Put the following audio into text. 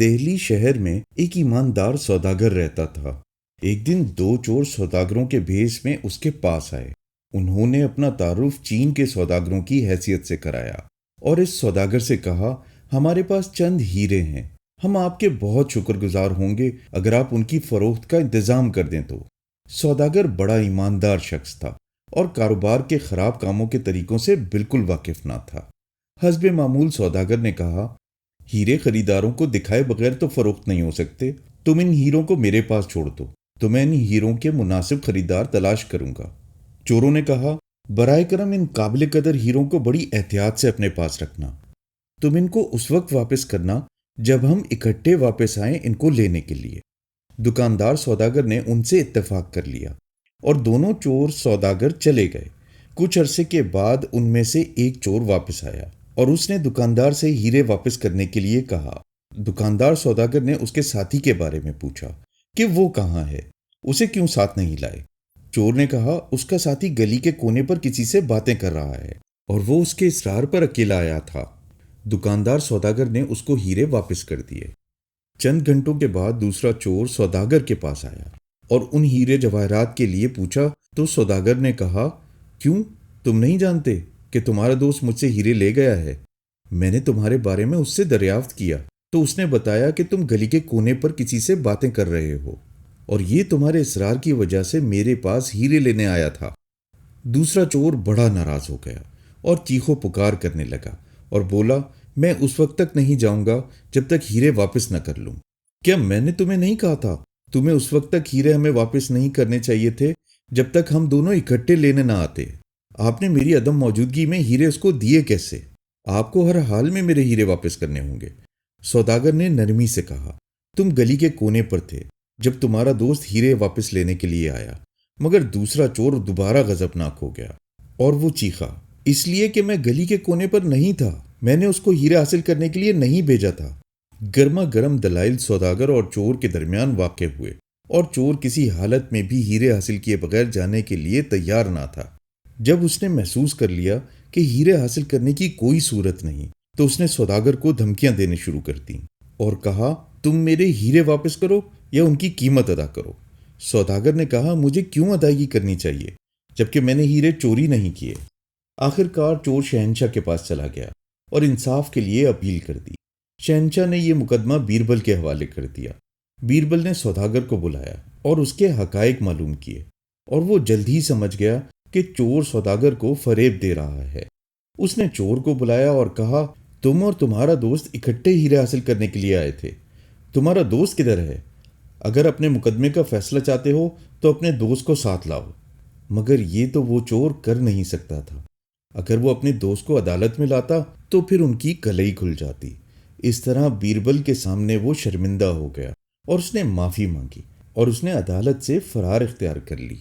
دہلی شہر میں ایک ایماندار سوداگر رہتا تھا۔ ایک دن دو چور سوداگروں کے بھیس میں اس کے پاس آئے۔ انہوں نے اپنا تعارف چین کے سوداگروں کی حیثیت سے کرایا اور اس سوداگر سے کہا، ہمارے پاس چند ہیرے ہیں، ہم آپ کے بہت شکر گزار ہوں گے اگر آپ ان کی فروخت کا انتظام کر دیں تو۔ سوداگر بڑا ایماندار شخص تھا اور کاروبار کے خراب کاموں کے طریقوں سے بالکل واقف نہ تھا۔ حسب معمول سوداگر نے کہا، ہیرے خریداروں کو دکھائے بغیر تو فروخت نہیں ہو سکتے، تم ان ہیروں کو میرے پاس چھوڑ دو، تو میں ان ہیروں کے مناسب خریدار تلاش کروں گا۔ چوروں نے کہا، برائے کرم ان قابل قدر ہیروں کو بڑی احتیاط سے اپنے پاس رکھنا، تم ان کو اس وقت واپس کرنا جب ہم اکٹھے واپس آئیں ان کو لینے کے لیے۔ دکاندار سوداگر نے ان سے اتفاق کر لیا اور دونوں چور سوداگر چلے گئے۔ کچھ عرصے کے بعد ان میں سے ایک چور واپس آیا اور اس نے دکاندار سے ہیرے واپس کرنے کے لیے کہا۔ دکاندار سوداگر نے اس کے ساتھی کے بارے میں پوچھا کہ وہ کہاں ہے، اسے کیوں ساتھ نہیں لائے؟ چور نے کہا، اس کا ساتھی گلی کے کونے پر کسی سے باتیں کر رہا ہے اور وہ اس کے اصرار پر اکیلا آیا تھا۔ دکاندار سوداگر نے اس کو ہیرے واپس کر دیے۔ چند گھنٹوں کے بعد دوسرا چور سوداگر کے پاس آیا اور ان ہیرے جواہرات کے لیے پوچھا تو سوداگر نے کہا، کیوں، تم نہیں جانتے کہ تمہارا دوست مجھ سے ہیرے لے گیا ہے؟ میں نے تمہارے بارے میں اس سے دریافت کیا تو اس نے بتایا کہ تم گلی کے کونے پر کسی سے باتیں کر رہے ہو اور یہ تمہارے اصرار کی وجہ سے میرے پاس ہیرے لینے آیا تھا۔ دوسرا چور بڑا ناراض ہو گیا اور چیخو پکار کرنے لگا اور بولا، میں اس وقت تک نہیں جاؤں گا جب تک ہیرے واپس نہ کر لوں۔ کیا میں نے تمہیں نہیں کہا تھا تمہیں اس وقت تک ہیرے ہمیں واپس نہیں کرنے چاہیے تھے جب تک ہم دونوں اکٹھے لینے نہ آتے؟ آپ نے میری عدم موجودگی میں ہیرے اس کو دیے کیسے؟ آپ کو ہر حال میں میرے ہیرے واپس کرنے ہوں گے۔ سوداگر نے نرمی سے کہا، تم گلی کے کونے پر تھے جب تمہارا دوست ہیرے واپس لینے کے لیے آیا۔ مگر دوسرا چور دوبارہ غضبناک ہو گیا اور وہ چیخا، اس لیے کہ میں گلی کے کونے پر نہیں تھا، میں نے اس کو ہیرے حاصل کرنے کے لیے نہیں بھیجا تھا۔ گرما گرم دلائل سوداگر اور چور کے درمیان واقع ہوئے اور چور کسی حالت میں بھی ہیرے حاصل کیے بغیر جانے کے لیے تیار نہ تھا۔ جب اس نے محسوس کر لیا کہ ہیرے حاصل کرنے کی کوئی صورت نہیں تو اس نے سوداگر کو دھمکیاں دینے شروع کر دیں اور کہا، تم میرے ہیرے واپس کرو یا ان کی قیمت ادا کرو۔ سوداگر نے کہا، مجھے کیوں ادائیگی کرنی چاہیے جبکہ میں نے ہیرے چوری نہیں کیے؟ آخر کار چور شہنشاہ کے پاس چلا گیا اور انصاف کے لیے اپیل کر دی۔ شہنشاہ نے یہ مقدمہ بیربل کے حوالے کر دیا۔ بیربل نے سوداگر کو بلایا اور اس کے حقائق معلوم کیے اور وہ جلد ہی سمجھ گیا کہ چور سوداگر کو فریب دے رہا ہے۔ اس نے چور کو بلایا اور کہا، تم اور تمہارا دوست اکٹھے ہیرے حاصل کرنے کے لیے آئے تھے، تمہارا دوست کدھر ہے؟ اگر اپنے مقدمے کا فیصلہ چاہتے ہو تو اپنے دوست کو ساتھ لاؤ۔ مگر یہ تو وہ چور کر نہیں سکتا تھا۔ اگر وہ اپنے دوست کو عدالت میں لاتا تو پھر ان کی کلئی کھل جاتی۔ اس طرح بیربل کے سامنے وہ شرمندہ ہو گیا اور اس نے معافی مانگی اور اس نے عدالت سے فرار اختیار کر لی۔